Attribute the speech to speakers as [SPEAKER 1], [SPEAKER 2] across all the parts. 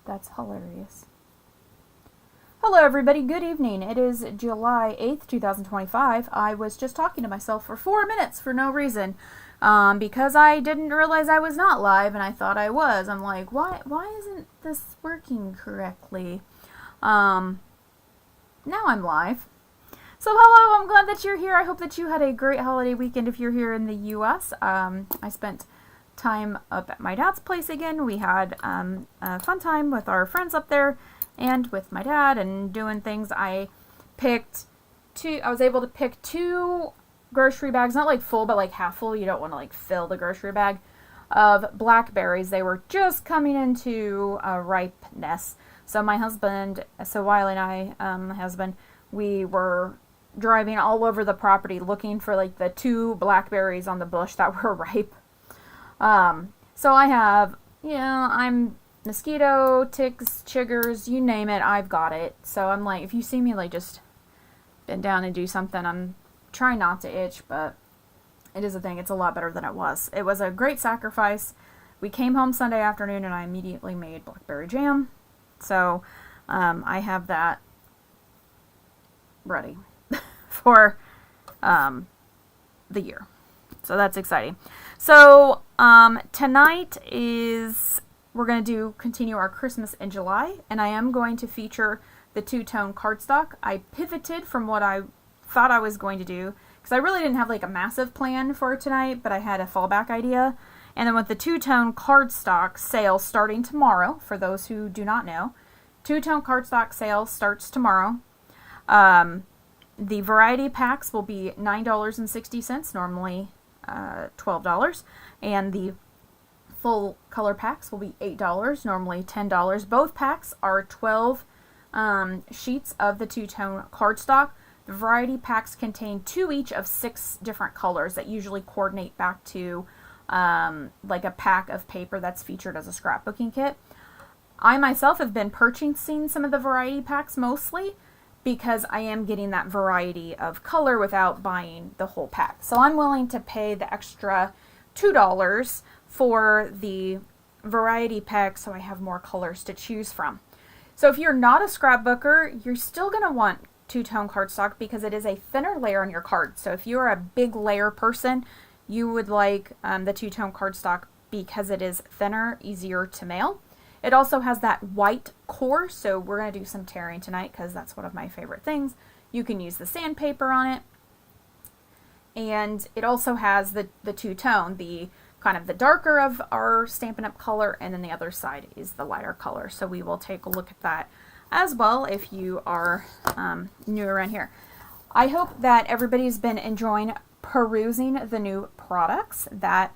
[SPEAKER 1] That's hilarious. Hello everybody, good evening. It is July 8th, 2025. I was just talking to myself for 4 minutes for no reason. Because I didn't realize I was not live and I thought I was. I'm like, why isn't this working correctly? Now I'm live. So hello, I'm glad that you're here. I hope that you had a great holiday weekend if you're here in the U.S. I spent time up at my dad's place again. We had a fun time with our friends up there and with my dad and doing things. I was able to pick 2 grocery bags, not like full, but like half full. You don't want to like fill the grocery bag of blackberries. They were just coming into ripeness. So my husband, Wiley and I, my husband, we were driving all over the property looking for like the 2 blackberries on the bush that were ripe. So I have, I'm mosquito, ticks, chiggers, you name it, I've got it. So I'm like, if you see me like just bend down and do something, I'm trying not to itch, but it is a thing. It's a lot better than it was. It was a great sacrifice. We came home Sunday afternoon and I immediately made blackberry jam. So I have that ready for the year. So that's exciting. So tonight we're going to continue our Christmas in July, and I am going to feature the 2-tone cardstock. I pivoted from what I thought I was going to do because I really didn't have like a massive plan for tonight, but I had a fallback idea. And then with the 2-tone cardstock sale starting tomorrow, for those who do not know, 2-tone cardstock sale starts tomorrow. The variety packs will be $9.60, normally $12, and the full color packs will be $8, normally $10. Both packs are 12 sheets of the 2-tone cardstock. The variety packs contain 2 each of 6 different colors that usually coordinate back to like a pack of paper that's featured as a scrapbooking kit. I myself have been purchasing some of the variety packs mostly because I am getting that variety of color without buying the whole pack. So I'm willing to pay the extra $2 for the variety pack so I have more colors to choose from. So if you're not a scrapbooker, you're still going to want 2-tone cardstock because it is a thinner layer on your card. So if you're a big layer person, you would like the 2-tone cardstock because it is thinner, easier to mail. It also has that white core, so we're going to do some tearing tonight because that's one of my favorite things. You can use the sandpaper on it. And it also has the 2-tone, the kind of the darker of our Stampin' Up! Color, and then the other side is the lighter color. So we will take a look at that as well if you are new around here. I hope that everybody's been enjoying perusing the new products that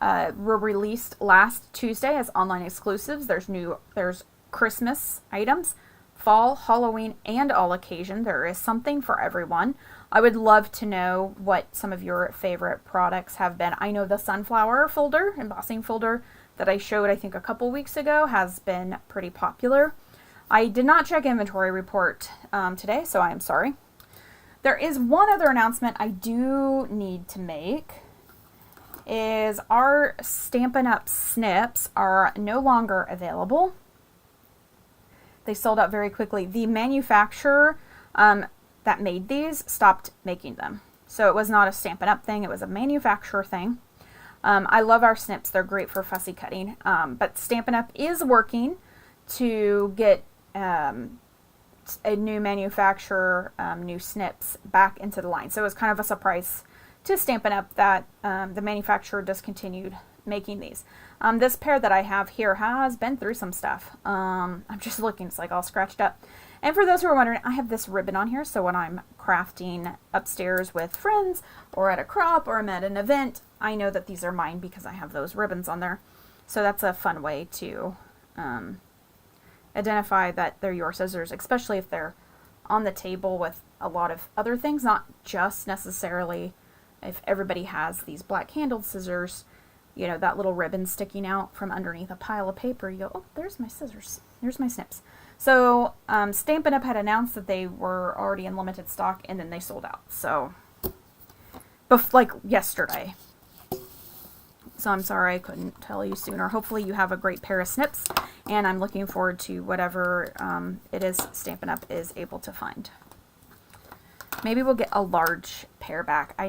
[SPEAKER 1] were released last Tuesday as online exclusives. There's Christmas items, fall, Halloween, and all occasion. There is something for everyone. I would love to know what some of your favorite products have been. I know the sunflower folder, embossing folder that I showed I think a couple weeks ago has been pretty popular. I did not check inventory report today, so I am sorry. There is one other announcement I do need to make. Is our Stampin' Up! Snips are no longer available. They sold out very quickly. The manufacturer that made these stopped making them. So it was not a Stampin' Up! Thing, it was a manufacturer thing. I love our snips, they're great for fussy cutting. But Stampin' Up! Is working to get a new manufacturer, new snips back into the line. So it was kind of a surprise to Stampin' Up! That the manufacturer discontinued making these. This pair that I have here has been through some stuff. I'm just looking, it's like all scratched up. And for those who are wondering, I have this ribbon on here, so when I'm crafting upstairs with friends, or at a crop, or I'm at an event, I know that these are mine because I have those ribbons on there. So that's a fun way to identify that they're your scissors, especially if they're on the table with a lot of other things, not just necessarily if everybody has these black handled scissors, that little ribbon sticking out from underneath a pile of paper. You go, oh, there's my scissors. There's my snips. So Stampin' Up! Had announced that they were already in limited stock, and then they sold out. So, like yesterday. So I'm sorry I couldn't tell you sooner. Hopefully you have a great pair of snips, and I'm looking forward to whatever it is Stampin' Up! Is able to find. Maybe we'll get a large pair back. I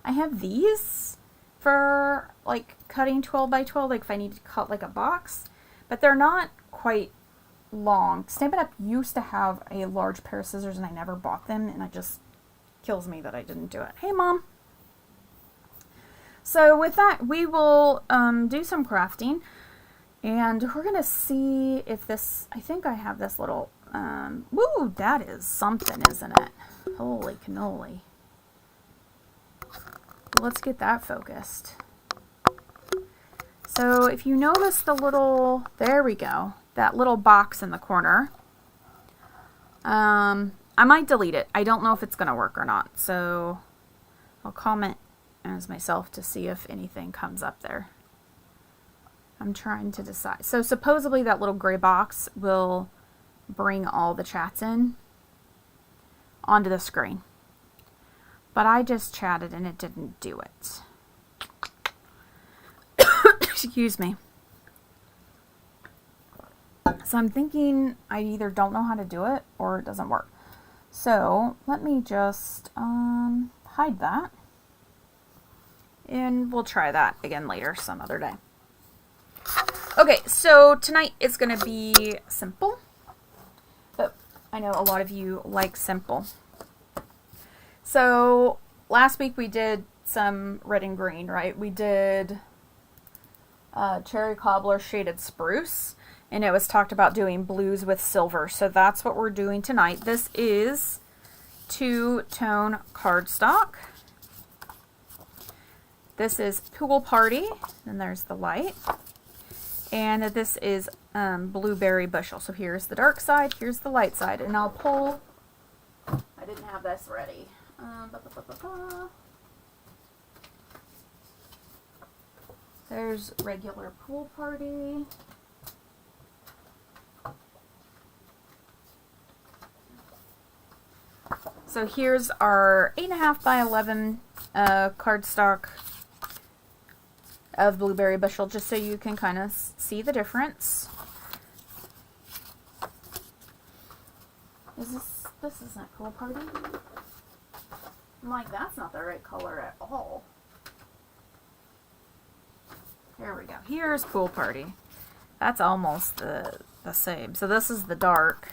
[SPEAKER 1] have these for like cutting 12 by 12, like if I need to cut like a box, but they're not quite long. Stampin' Up! Used to have a large pair of scissors and I never bought them, and it just kills me that I didn't do it. Hey Mom! So with that, we will do some crafting, and we're going to see if this, I think I have this little, woo, that is something, isn't it? Holy cannoli. Let's get that focused. So if you notice the little, there we go, that little box in the corner, I might delete it. I don't know if it's going to work or not, so I'll comment as myself to see if anything comes up there. I'm trying to decide. So supposedly that little gray box will bring all the chats in onto the screen. But I just chatted and it didn't do it. Excuse me. So I'm thinking I either don't know how to do it or it doesn't work. So let me just hide that. And we'll try that again later, some other day. Okay, so tonight is going to be simple. But I know a lot of you like simple. So last week we did some red and green, right? We did cherry cobbler shaded spruce. And it was talked about doing blues with silver. So that's what we're doing tonight. This is two-tone cardstock. This is Pool Party, and there's the light. And this is Blueberry Bushel. So here's the dark side, here's the light side. And I'll pull, I didn't have this ready. There's regular Pool Party. So here's our 8.5 by 11 cardstock of Blueberry Bushel, just so you can kind of see the difference. This isn't Pool Party? I'm like, that's not the right color at all. There we go. Here's Pool Party. That's almost the same. So this is the dark,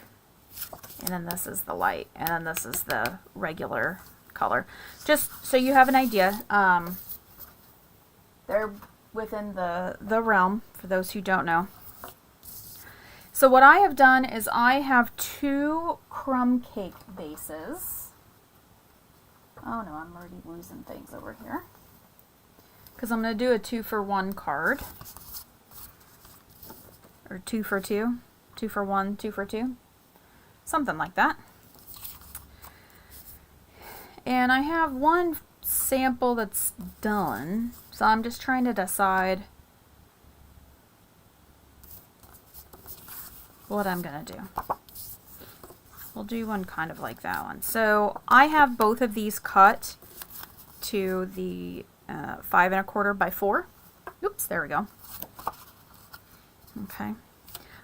[SPEAKER 1] and then this is the light, and then this is the regular color. Just so you have an idea, they're within the realm, for those who don't know. So what I have done is I have 2 crumb cake bases. Oh no, I'm already losing things over here. Because I'm going to do a 2-for-1 card. Or 2 for 2. 2 for 1, 2 for 2. Something like that. And I have one sample that's done. So I'm just trying to decide what I'm going to do. We'll do one kind of like that one. So I have both of these cut to the 5 1/4 by 4. Oops, there we go. Okay.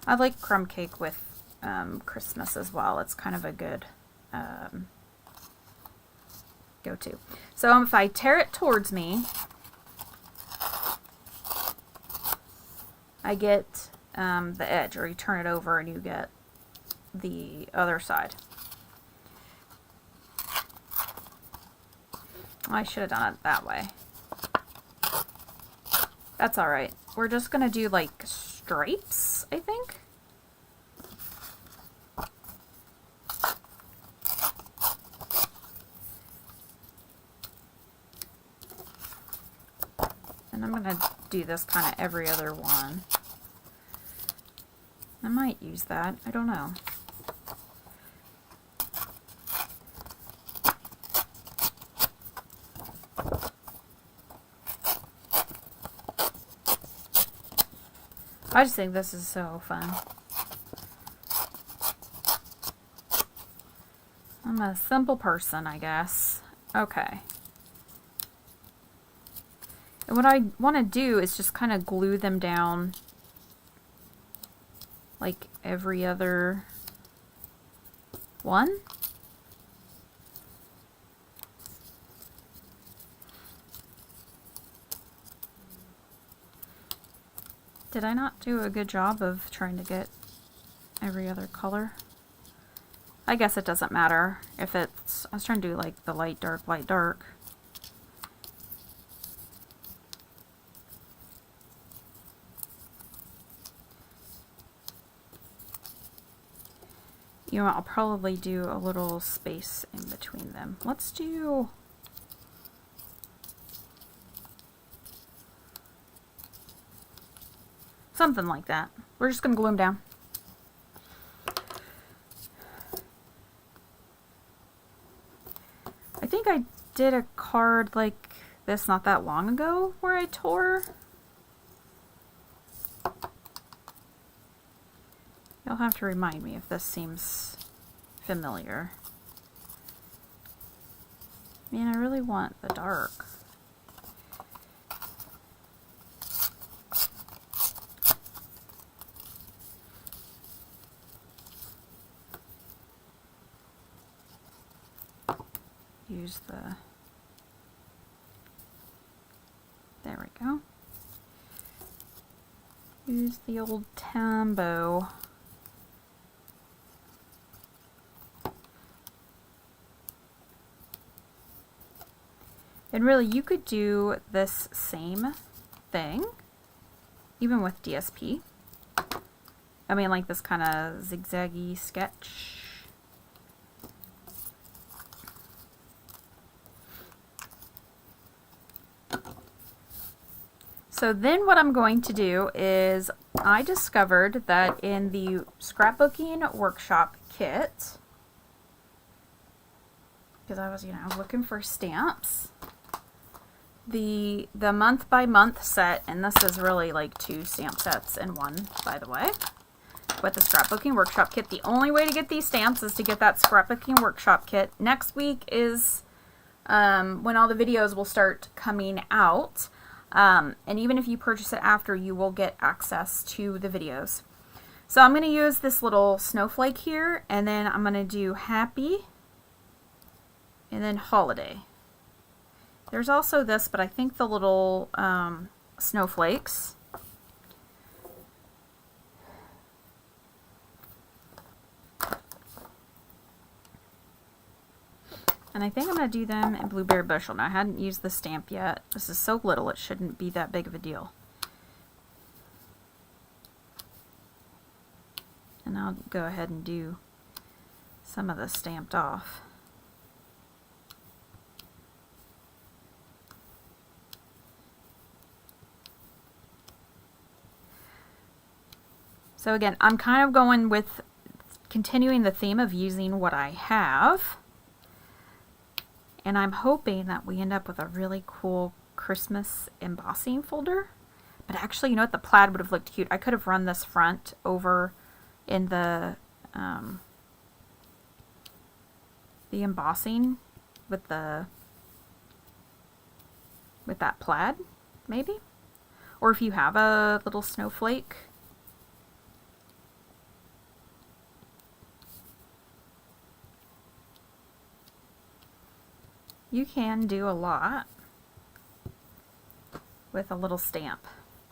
[SPEAKER 1] I like crumb cake with Christmas as well. It's kind of a good go-to. So if I tear it towards me, I get the edge, or you turn it over and you get the other side. I should have done it that way. That's alright. We're just going to do like stripes, I think. And I'm going to do this kind of every other one. I might use that. I don't know. I just think this is so fun. I'm a simple person, I guess. Okay. And what I want to do is just kind of glue them down like every other one. Did I not do a good job of trying to get every other color? I guess it doesn't matter if it's, I was trying to do like the light, dark, light, dark. You know what, I'll probably do a little space in between them. Let's do... something like that. We're just going to glue them down. I think I did a card like this not that long ago where I tore. You'll have to remind me if this seems familiar. Man, I really want the dark. Use the, there we go. Use the old Tambo. And really, you could do this same thing, even with DSP. I mean, like this kind of zigzaggy sketch. So then what I'm going to do is, I discovered that in the scrapbooking workshop kit, because I was looking for stamps, the month by month set, and this is really like 2 stamp sets in one, by the way, with the scrapbooking workshop kit. The only way to get these stamps is to get that scrapbooking workshop kit. Next week is when all the videos will start coming out. And even if you purchase it after, you will get access to the videos. So I'm going to use this little snowflake here, and then I'm going to do happy, and then holiday. There's also this, but I think the little snowflakes. And I think I'm going to do them in Blueberry Bushel. Now, I hadn't used the stamp yet. This is so little, it shouldn't be that big of a deal. And I'll go ahead and do some of this stamped off. So again, I'm kind of going with continuing the theme of using what I have. And I'm hoping that we end up with a really cool Christmas embossing folder. But actually, you know what? The plaid would have looked cute. I could have run this front over in the embossing with that plaid, maybe. Or if you have a little snowflake. You can do a lot with a little stamp.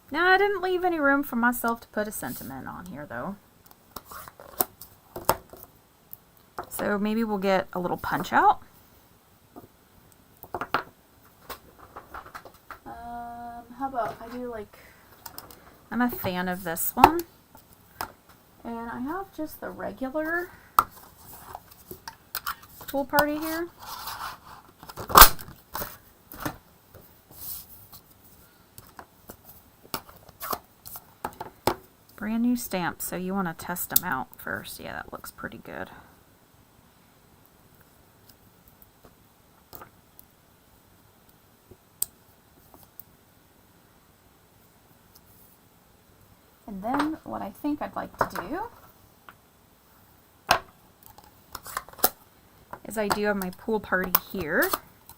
[SPEAKER 1] Now, I didn't leave any room for myself to put a sentiment on here, though. So maybe we'll get a little punch out. How about I do like, I'm a fan of this one. And I have just the regular Pool Party here. Brand new stamps, so you want to test them out first. Yeah, that looks pretty good. And then what I think I'd like to do is I do have my Pool Party here.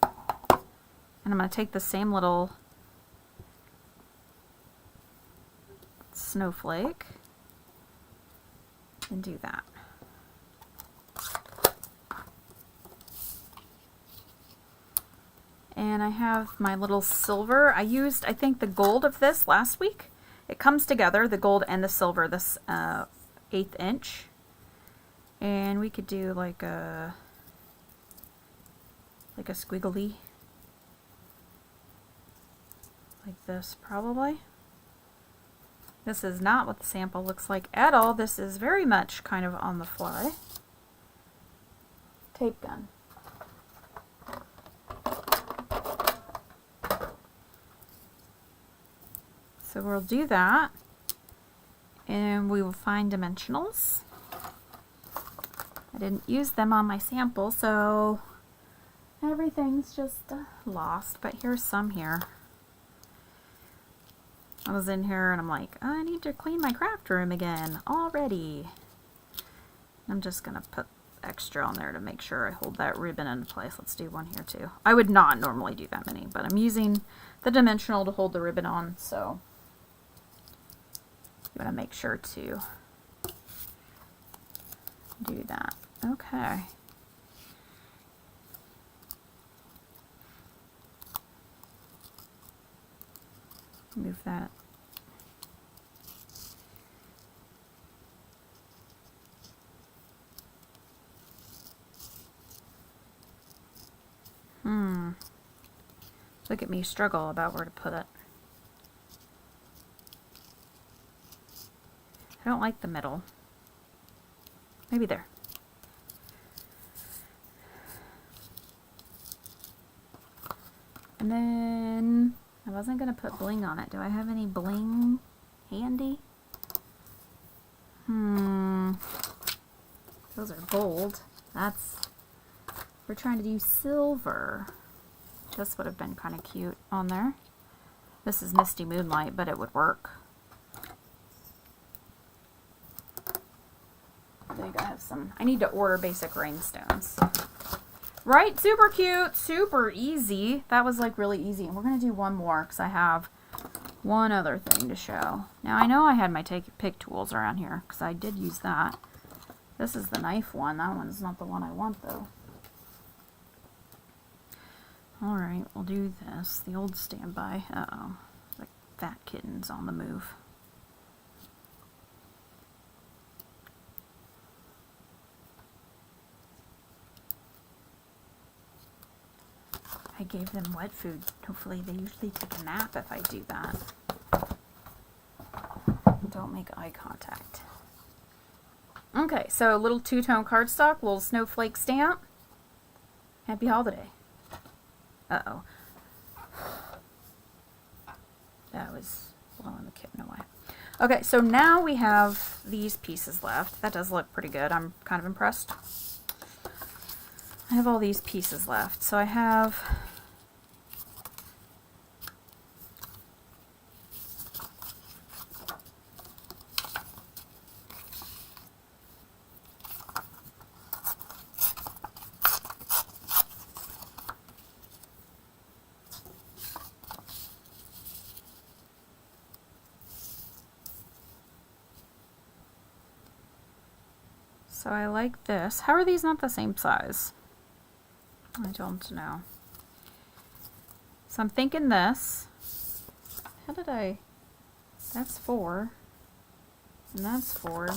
[SPEAKER 1] And I'm going to take the same little snowflake and do that. And I have my little silver. I used, I think, the gold of this last week. It comes together, the gold and the silver, this 1/8 inch. And we could do like a squiggly. Like this, probably. This is not what the sample looks like at all. This is very much kind of on the fly. Tape gun. So we'll do that, and we will find dimensionals. I didn't use them on my sample, so everything's just lost, but here's some here. I was in here and I'm like, I need to clean my craft room again already. I'm just gonna put extra on there to make sure I hold that ribbon into place. Let's do one here too. I would not normally do that many, but I'm using the dimensional to hold the ribbon on, so you want to make sure to do that. Okay. Move that. Look at me struggle about where to put it. I don't like the middle. Maybe there. And then I wasn't going to put bling on it. Do I have any bling handy? Those are gold. We're trying to do silver. This would have been kind of cute on there. This is Misty Moonlight, but it would work. I think I have some. I need to order basic rhinestones. Right? Super cute. Super easy. That was like really easy. And we're going to do one more because I have one other thing to show. Now I know I had my pick tools around here because I did use that. This is the knife one. That one's not the one I want though. Alright, we'll do this. The old standby. Uh-oh. Like fat kittens on the move. I gave them wet food. Hopefully they usually take a nap if I do that. Don't make eye contact. Okay, so a little two-tone cardstock, little snowflake stamp. Happy holiday. Uh-oh. That was blowing the kitten away. Okay, so now we have these pieces left. That does look pretty good. I'm kind of impressed. I have all these pieces left. So I have So I like this. How are these not the same size? I don't know. So I'm thinking this. How did I... That's 4. And that's 4.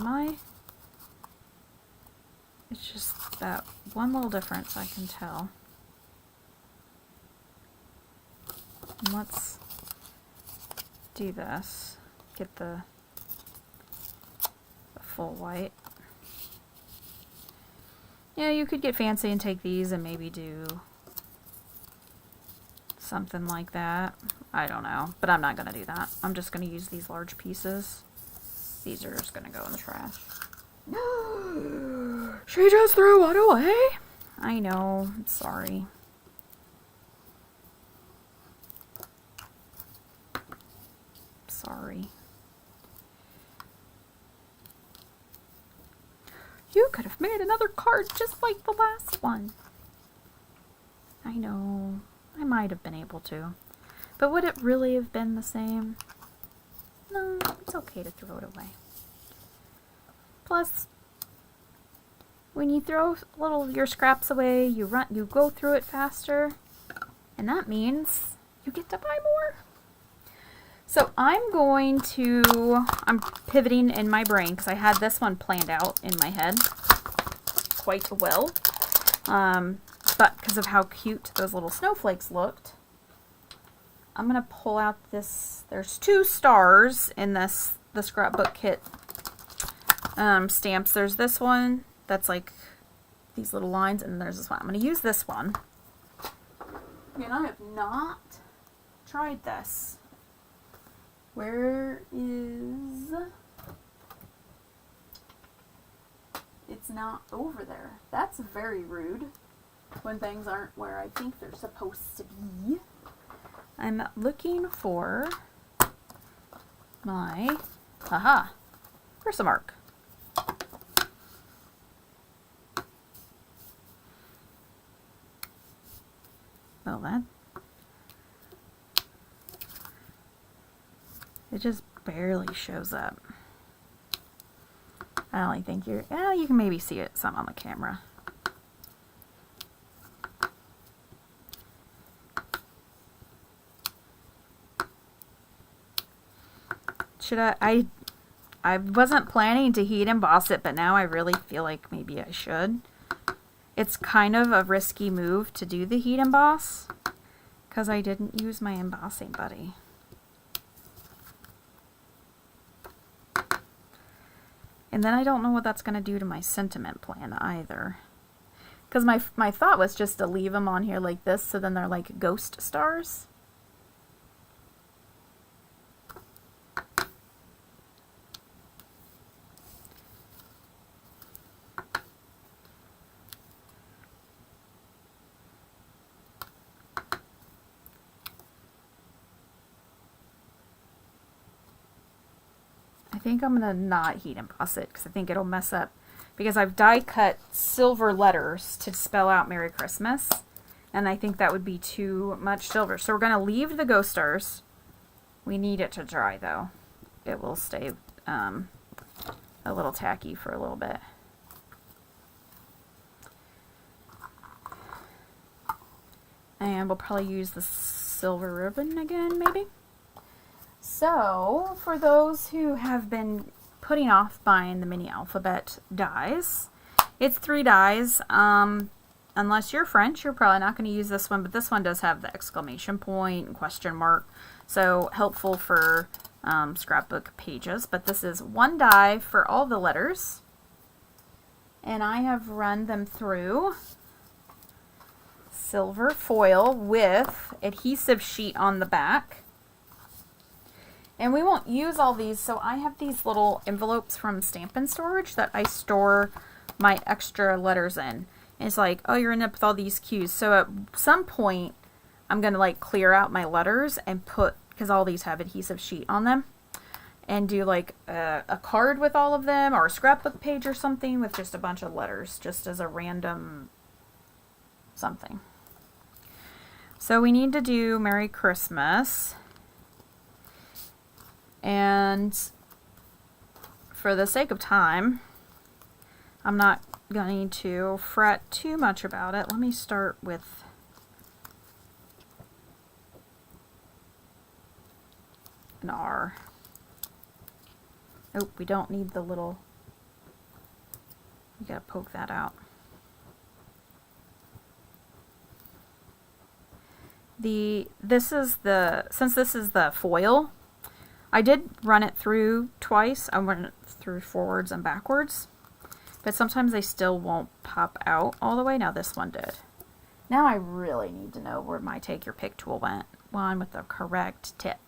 [SPEAKER 1] It's just that one little difference I can tell. And let's do this. Get the full white. Yeah, you could get fancy and take these and maybe do something like that. I don't know, but I'm not going to do that. I'm just going to use these large pieces. These are just going to go in the trash. She just threw one away? I know, I'm sorry. Sorry. You could have made another card just like the last one. I know. I might have been able to. But would it really have been the same? No. It's okay to throw it away. Plus, when you throw your scraps away, you go through it faster, and that means you get to buy more. So I'm pivoting in my brain because I had this one planned out in my head quite well. But because of how cute those little snowflakes looked, I'm going to pull out this. There's 2 stars in the scrapbook kit stamps. There's this one that's like these little lines, and there's this one. I'm going to use this one. And I have not tried this. Where is... It's not over there. That's very rude when things aren't where I think they're supposed to be. I'm looking for my... Aha! Versamark. Well, that... It just barely shows up. I only think you can maybe see it some on the camera. I wasn't planning to heat emboss it, but now I really feel like maybe I should. It's kind of a risky move to do the heat emboss because I didn't use my embossing buddy. And then I don't know what that's going to do to my sentiment plan either. Because my thought was just to leave them on here like this, so then they're like ghost stars. I think I'm going to not heat emboss it because I think it'll mess up. Because I've die cut silver letters to spell out Merry Christmas. And I think that would be too much silver. So we're going to leave the ghost stars. We need it to dry though. It will stay a little tacky for a little bit. And we'll probably use the silver ribbon again, maybe. So, for those who have been putting off buying the mini alphabet dies, it's 3 dies. Unless you're French, you're probably not going to use this one, but this one does have the exclamation point and question mark, so helpful for scrapbook pages. But this is 1 die for all the letters, and I have run them through silver foil with adhesive sheet on the back. And we won't use all these, so I have these little envelopes from Stampin' Storage that I store my extra letters in. And it's like, oh, you're up with all these cues. So at some point, I'm going to like clear out my letters and put, because all these have adhesive sheet on them, and do like a card with all of them, or a scrapbook page or something with just a bunch of letters, just as a random something. So we need to do Merry Christmas. And for the sake of time, I'm not going to fret too much about it. Let me start with an R. Oh, we don't need the little, you gotta poke that out. Since this is the foil, I did run it through twice. I went it through forwards and backwards, but sometimes they still won't pop out all the way. Now this one did. Now I really need to know where my take your pick tool went. One with the correct tip.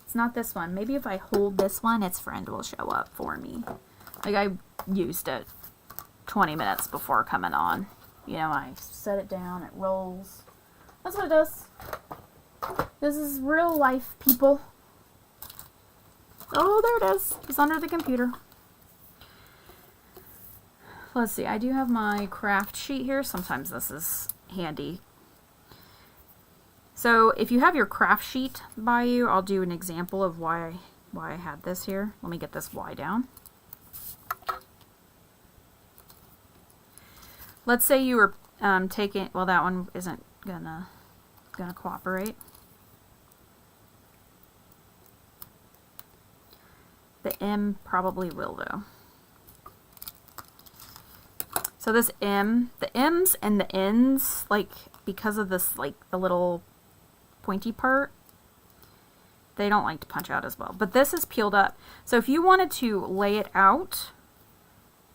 [SPEAKER 1] It's not this one. Maybe if I hold this one, its friend will show up for me. Like I used it 20 minutes before coming on. You know, I set it down, it rolls. That's what it does. This is real life, people. Oh, there it is. It's under the computer. Let's see. I do have my craft sheet here. Sometimes this is handy. So if you have your craft sheet by you, I'll do an example of why I had this here. Let me get this Y down. Let's say you were taking, well, that one isn't gonna cooperate. The M probably will though. So this M, the M's and the N's, like, because of this, like, the little pointy part, they don't like to punch out as well. But this is peeled up. So if you wanted to lay it out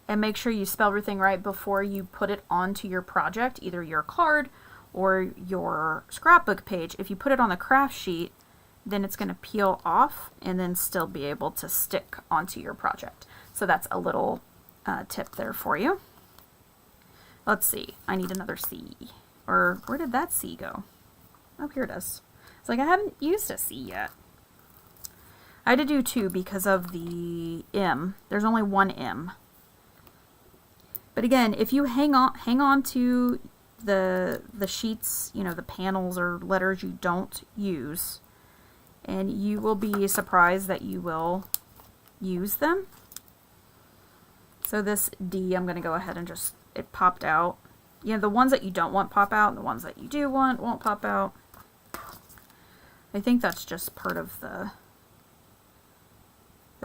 [SPEAKER 1] and make sure you spell everything right before you put it onto your project, either your card or your scrapbook page, if you put it on the craft sheet, then it's going to peel off and then still be able to stick onto your project. So that's a little tip there for you. Let's see, I need another C. Or where did that C go? Oh, here it is. It's like I haven't used a C yet. I had to do 2 because of the M. There's only one M. But again, if you hang on to the sheets, you know, the panels or letters you don't use, and you will be surprised that you will use them. So this D, I'm going to go ahead and just, it popped out. You know, the ones that you don't want pop out, and the ones that you do want won't pop out. I think that's just part of the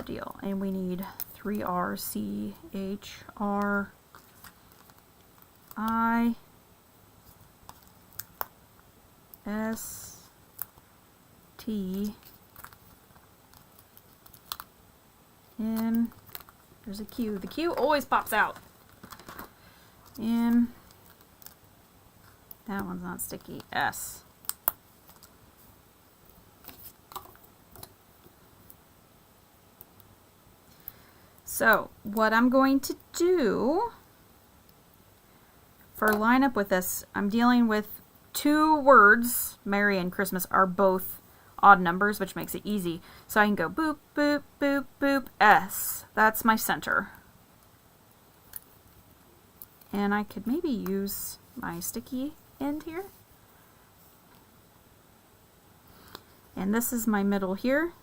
[SPEAKER 1] deal. And we need 3 R, C, H, R, I, S, T, M. There's a Q. The Q always pops out. M. That one's not sticky. S. So what I'm going to do for line up with this, I'm dealing with 2 words. Merry and Christmas are both odd numbers, which makes it easy. So I can go boop, boop, boop, boop, S. That's my center. And I could maybe use my sticky end here. And this is my middle here.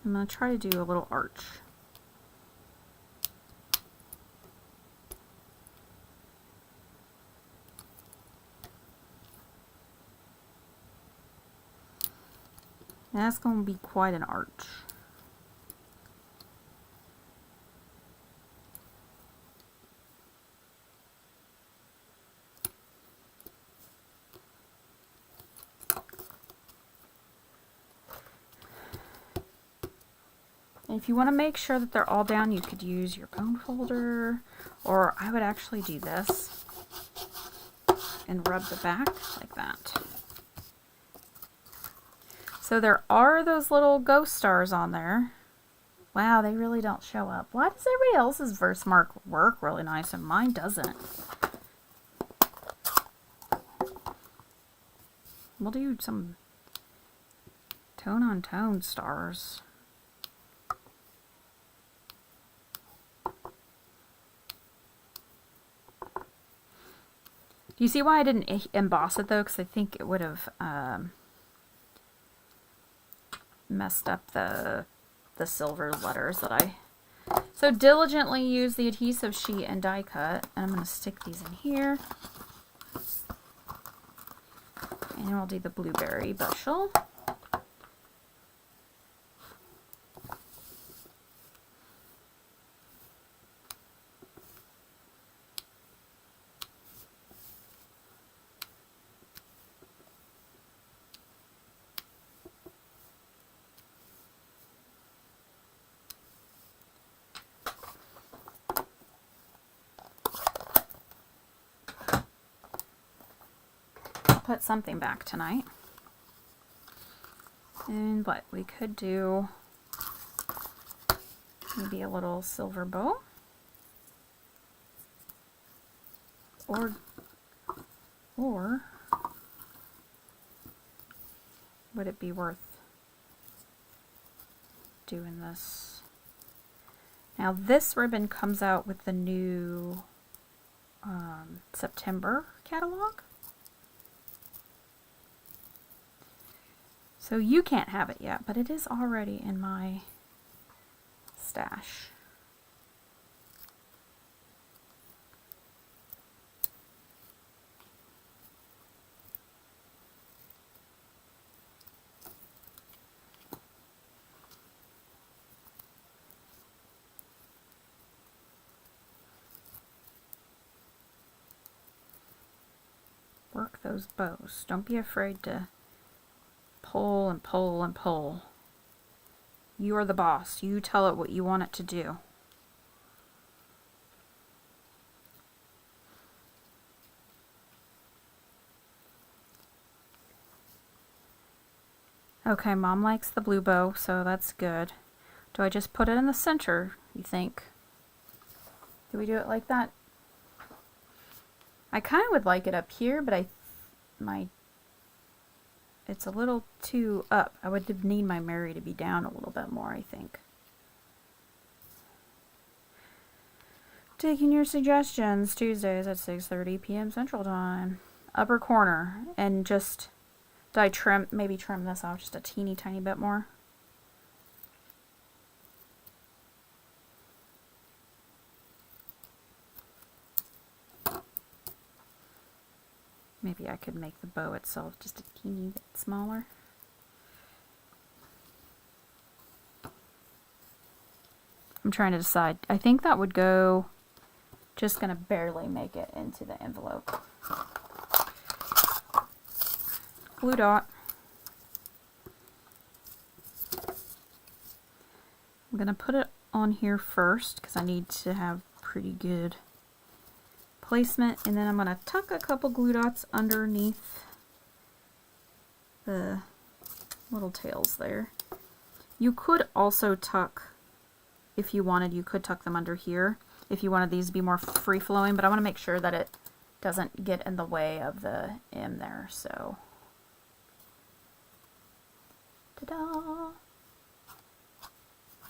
[SPEAKER 1] I'm going to try to do a little arch. That's going to be quite an arch. And if you want to make sure that they're all down, you could use your cone folder, or I would actually do this and rub the back like that. So there are those little ghost stars on there. Wow, they really don't show up. Why does everybody else's verse mark work really nice and mine doesn't? We'll do some tone on tone stars. Do you see why I didn't emboss it though? Because I think it would have messed up the silver letters that I so diligently use the adhesive sheet and die cut. And I'm going to stick these in here. And we'll do the blueberry bushel. Put something back tonight. And what we could do, maybe a little silver bow, or would it be worth doing this? Now this ribbon comes out with the new September catalog. So you can't have it yet, but it is already in my stash. Work those bows. Don't be afraid to pull and pull and pull. You are the boss. You tell it what you want it to do. Okay, Mom likes the blue bow, so that's good. Do I just put it in the center, you think? Do we do it like that? I kind of would like it up here, but it's a little too up. I would need my Mary to be down a little bit more, I think. Taking your suggestions, Tuesdays at 6:30 p.m. Central Time. Upper corner, and just, did I trim, maybe trim this off just a teeny tiny bit more? Maybe I could make the bow itself just a teeny bit smaller. I'm trying to decide. I think that would go, just gonna barely make it into the envelope. Blue dot. I'm gonna put it on here first because I need to have pretty good placement, and then I'm going to tuck a couple glue dots underneath the little tails there. You could also tuck, if you wanted, you could tuck them under here if you wanted these to be more free-flowing, but I want to make sure that it doesn't get in the way of the M there, so ta-da!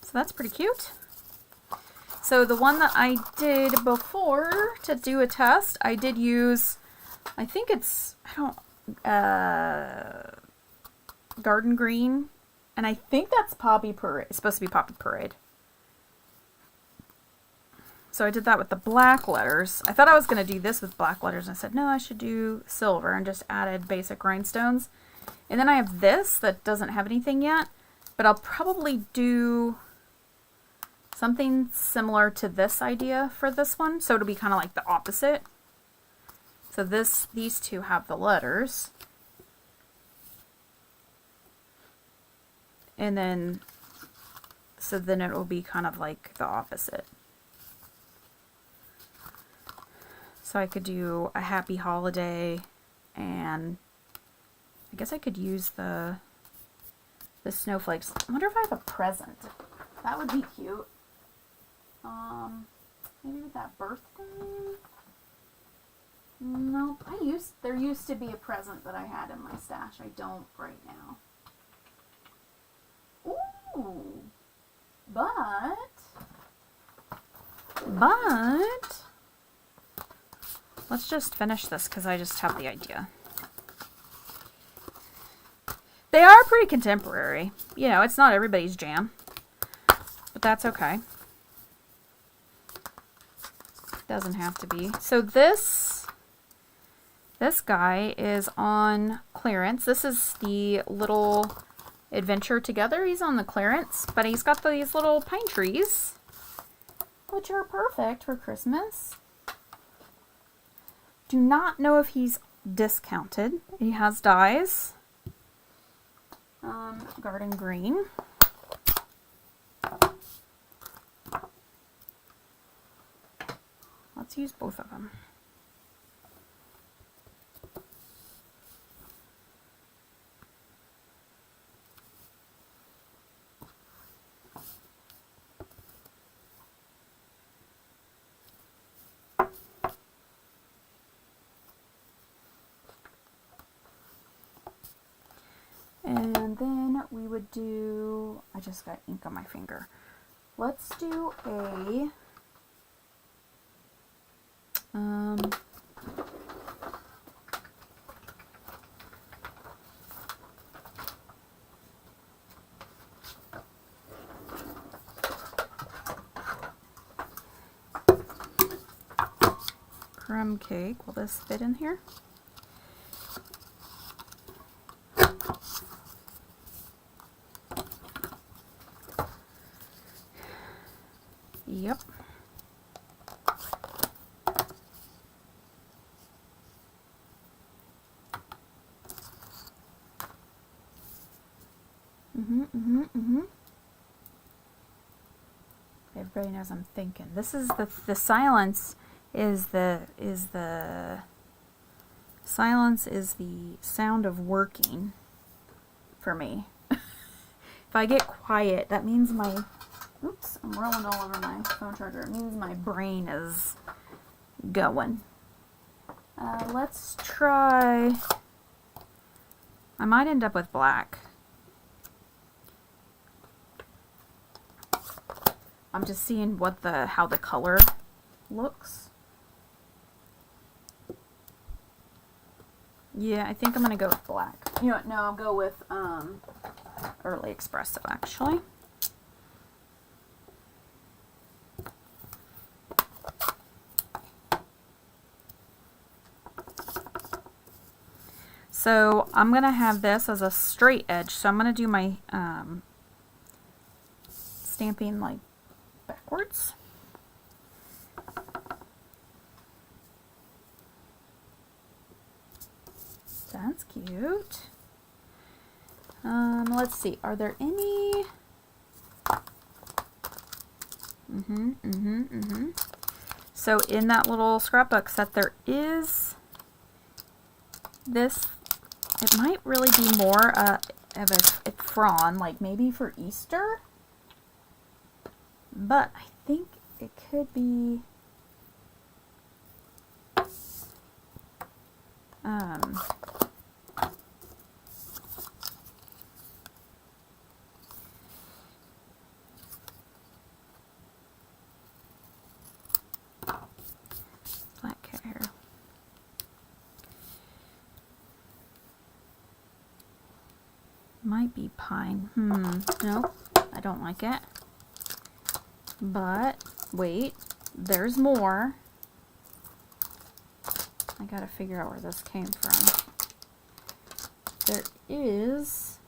[SPEAKER 1] So that's pretty cute. So the one that I did before to do a test, I did use, I think it's, garden green, and I think that's Poppy Parade. It's supposed to be Poppy Parade. So I did that with the black letters. I thought I was going to do this with black letters, and I said, no, I should do silver, and just added basic rhinestones. And then I have this that doesn't have anything yet, but I'll probably do something similar to this idea for this one, so it'll be kind of like the opposite. So these two have the letters, and then so then it will be kind of like the opposite. So I could do a happy holiday, and I guess I could use the snowflakes. I wonder if I have a present. That would be cute. Maybe with that birthday? Nope. There used to be a present that I had in my stash. I don't right now. Ooh. But let's just finish this because I just have the idea. They are pretty contemporary. You know, it's not everybody's jam, but that's okay. Doesn't have to be. So this guy is on clearance. This is the little Adventure Together. He's on the clearance, but he's got these little pine trees, which are perfect for Christmas. Do not know if he's discounted. He has dies. Garden green. Let's use both of them. And then we would do, I just got ink on my finger. Let's do a Um, crumb cake. Will this fit in here? Yep. Everybody knows I'm thinking. This is the silence is the silence is the sound of working for me. If I get quiet, that means my oops, I'm rolling all over my phone charger. It means my brain is going. Let's try. I might end up with black. I'm just seeing what how the color looks. Yeah, I think I'm gonna go with black. You know what? No, I'll go with early espresso actually. So I'm gonna have this as a straight edge. So I'm gonna do my stamping like backwards. That's cute. Let's see. Are there any? So in that little scrapbook set, there is this. It might really be more of a frond, like maybe for Easter. But I think it could be black hair. Might be pine. Nope, I don't like it. But wait, there's more. I gotta figure out where this came from. There is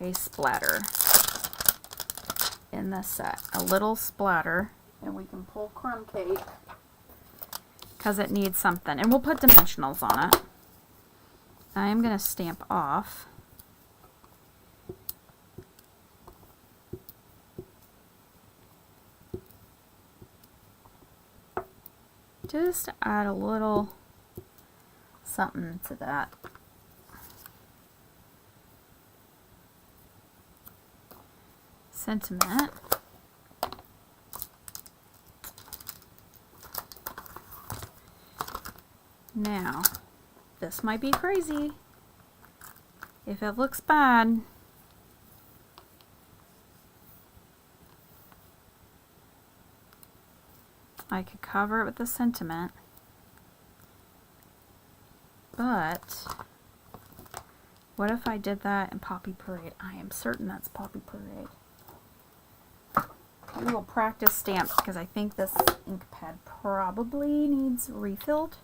[SPEAKER 1] a splatter in this set, a little splatter, and we can pull crumb cake because it needs something, and we'll put dimensionals on it. I am gonna stamp off. Just add a little something to that. Sentiment. Now, this might be crazy. If it looks bad, I could cover it with the sentiment, but what if I did that in Poppy Parade? I am certain that's Poppy Parade. We will practice stamp because I think this ink pad probably needs refilled.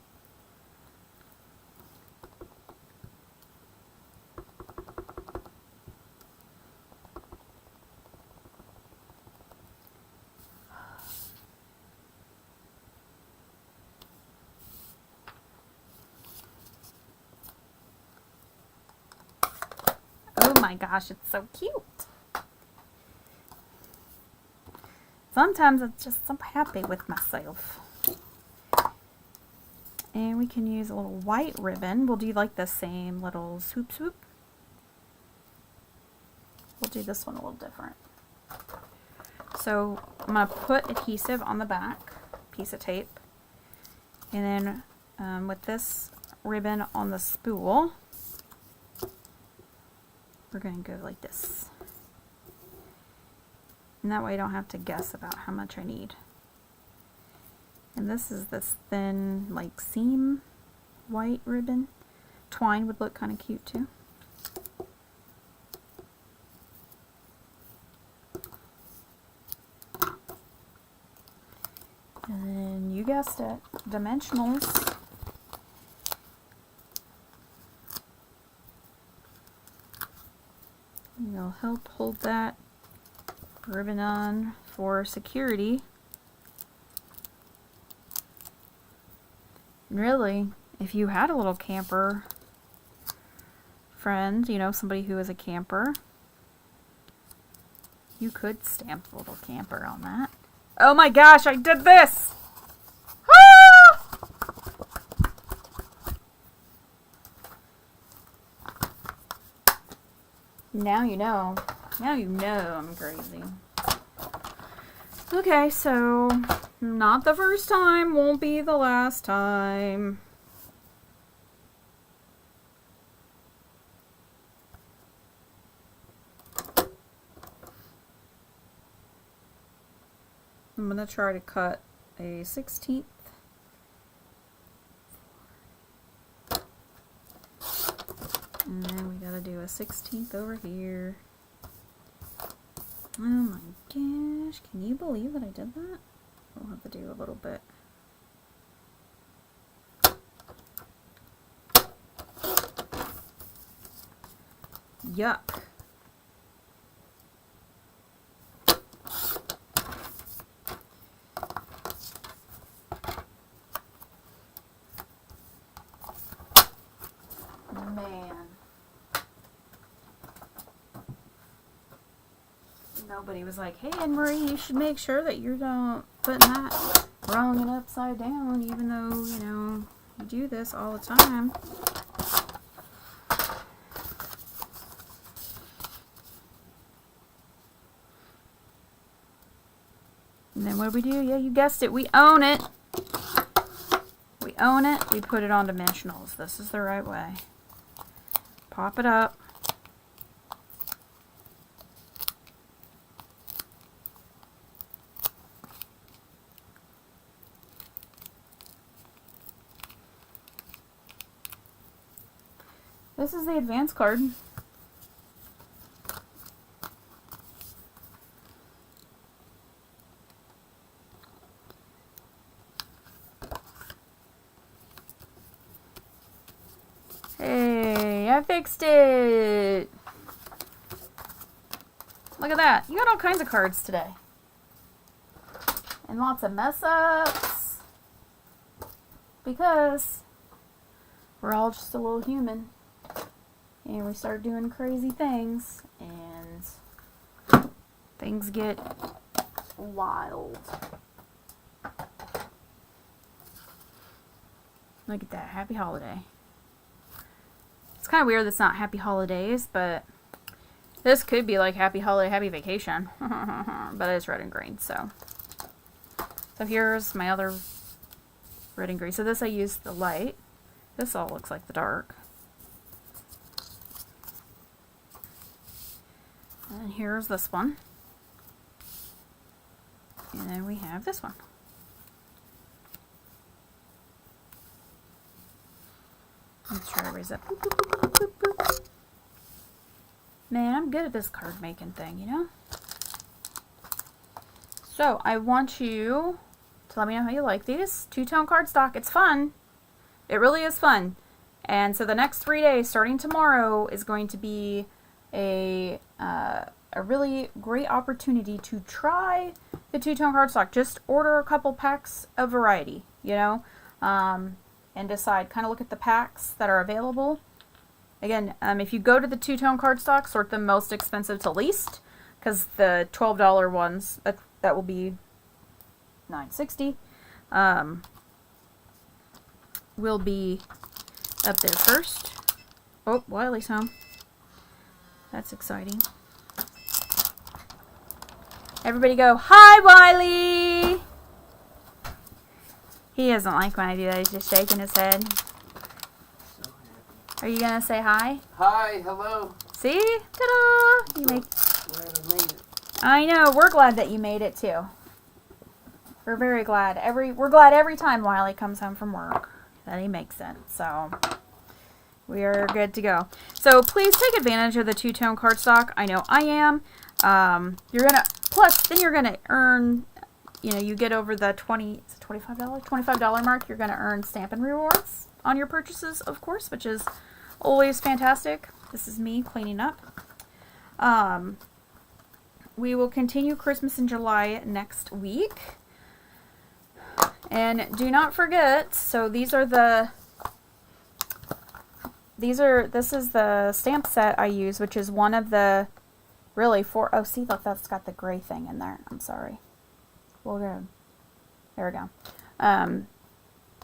[SPEAKER 1] Oh my gosh, it's so cute. Sometimes it's just so happy with myself. And we can use a little white ribbon. We'll do like the same little swoop swoop. We'll do this one a little different. So I'm going to put adhesive on the back, piece of tape. And then with this ribbon on the spool, we're going to go like this. And that way I don't have to guess about how much I need. And this is this thin, like, seam white ribbon. Twine would look kind of cute too. And then you guessed it, dimensionals. You'll help hold that ribbon on for security. Really, if you had a little camper friend, you know, somebody who is a camper, you could stamp a little camper on that. Oh my gosh, I did this! Ah! Now you know. Now you know I'm crazy. Okay, so not the first time, won't be the last time. I'm going to try to cut a 1/16. And then we got to do a 1/16 over here. Oh my gosh, can you believe that I did that? We'll have to do a little bit. Yuck. Man. Nobody was like, hey, Anne-Marie, you should make sure that you're not putting that wrong and upside down, even though, you know, you do this all the time. And then what do we do? Yeah, you guessed it. We own it. We own it. We put it on dimensionals. This is the right way. Pop it up. This is the advance card. Hey, I fixed it. Look at that. You got all kinds of cards today. And lots of mess ups. Because we're all just a little human. And we start doing crazy things. And things get wild. Look at that. Happy holiday. It's kind of weird that's not happy holidays, but this could be like happy holiday, happy vacation. But it's red and green, so. So here's my other red and green. So this I used the light. This all looks like the dark. And here's this one. And then we have this one. Let's try to raise that. Boop, boop, boop, boop, boop, boop. Man, I'm good at this card making thing, you know? So, I want you to let me know how you like these. Two-tone cardstock. It's fun. It really is fun. And so the next 3 days, starting tomorrow, is going to be a really great opportunity to try the two-tone cardstock. Just order a couple packs of variety, you know? And decide, kind of look at the packs that are available. Again, if you go to the two-tone cardstock, sort them most expensive to least, because the $12 ones, that will be $9.60, will be up there first. Oh, Wiley's home. That's exciting. Everybody go, hi, Wiley! He doesn't like when I do that. He's just shaking his head.
[SPEAKER 2] So happy.
[SPEAKER 1] Are you going to say hi?
[SPEAKER 2] Hi, hello.
[SPEAKER 1] See? Ta-da! You make.
[SPEAKER 2] Glad I made it.
[SPEAKER 1] I know. We're glad that you made it, too. We're very glad. We're glad every time Wiley comes home from work that he makes it. So we are good to go. So please take advantage of the two-tone cardstock. I know I am. Then you're gonna earn, you get over the $25 mark. You're gonna earn Stampin' Rewards on your purchases, of course, which is always fantastic. This is me cleaning up. We will continue Christmas in July next week. And do not forget, so this is the stamp set I use, which is one of the really four. Oh, see, look, that's got the gray thing in there. I'm sorry. Well, good. There we go.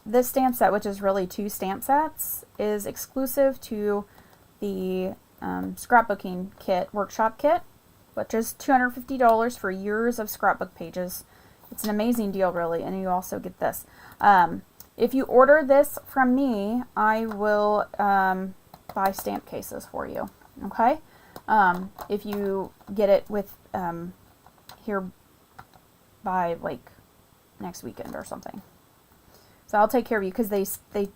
[SPEAKER 1] This stamp set, which is really 2 stamp sets, is exclusive to the scrapbooking kit, workshop kit, which is $250 for years of scrapbook pages. It's an amazing deal, really, and you also get this. If you order this from me, I will buy stamp cases for you, okay? If you get it with here by, like, next weekend or something. So I'll take care of you, because you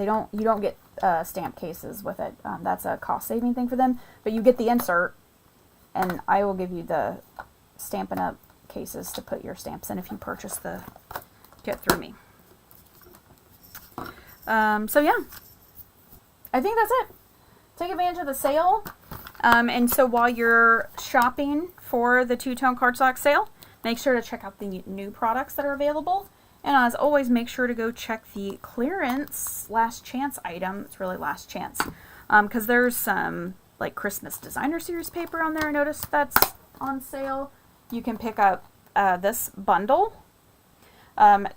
[SPEAKER 1] don't get stamp cases with it. That's a cost-saving thing for them, but you get the insert, and I will give you the Stampinup cases to put your stamps in if you purchase the kit through me. So yeah, I think that's it. Take advantage of the sale. And so while you're shopping for the two-tone cardstock sale, make sure to check out the new products that are available. And as always, make sure to go check the clearance last chance item. It's really last chance. Because there's some like Christmas Designer Series paper on there. I noticed that's on sale. You can pick up this bundle.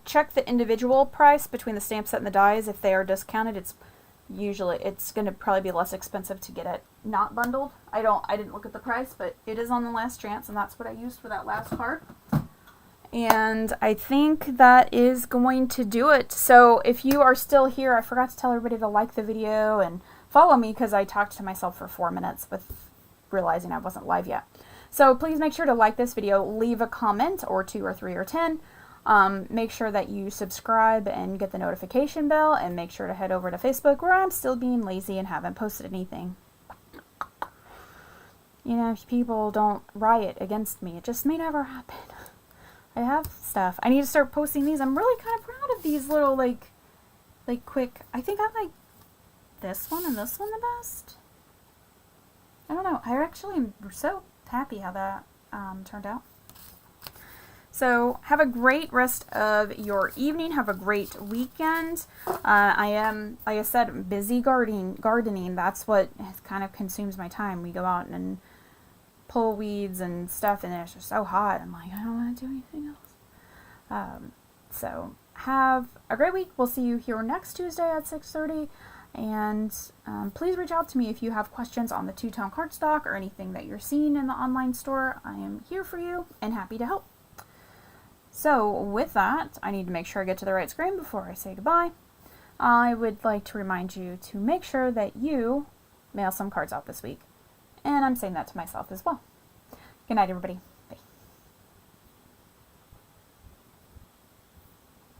[SPEAKER 1] Check the individual price between the stamp set and the dies. If they are discounted, it's going to probably be less expensive to get it not bundled. I didn't look at the price, but it is on the last chance, and that's what I used for that last card. And I think that is going to do it. So if you are still here, I forgot to tell everybody to like the video and follow me, because I talked to myself for 4 minutes with realizing I wasn't live yet. So please make sure to like this video, leave a comment, or 2 or 3 or 10. Make sure that you subscribe and get the notification bell, and make sure to head over to Facebook, where I'm still being lazy and haven't posted anything. If people don't riot against me, it just may never happen. I have stuff. I need to start posting these. I'm really kind of proud of these little, like quick. I think I like this one and this one the best. I don't know. I actually am so happy how that turned out. So have a great rest of your evening. Have a great weekend. I am, like I said, busy gardening. That's what kind of consumes my time. We go out and pull weeds and stuff, and it's just so hot. I'm like, I don't want to do anything else. So have a great week. We'll see you here next Tuesday at 6:30. And please reach out to me if you have questions on the two-tone cardstock or anything that you're seeing in the online store. I am here for you and happy to help. So with that, I need to make sure I get to the right screen before I say goodbye. I would like to remind you to make sure that you mail some cards out this week. And I'm saying that to myself as well. Good night, everybody.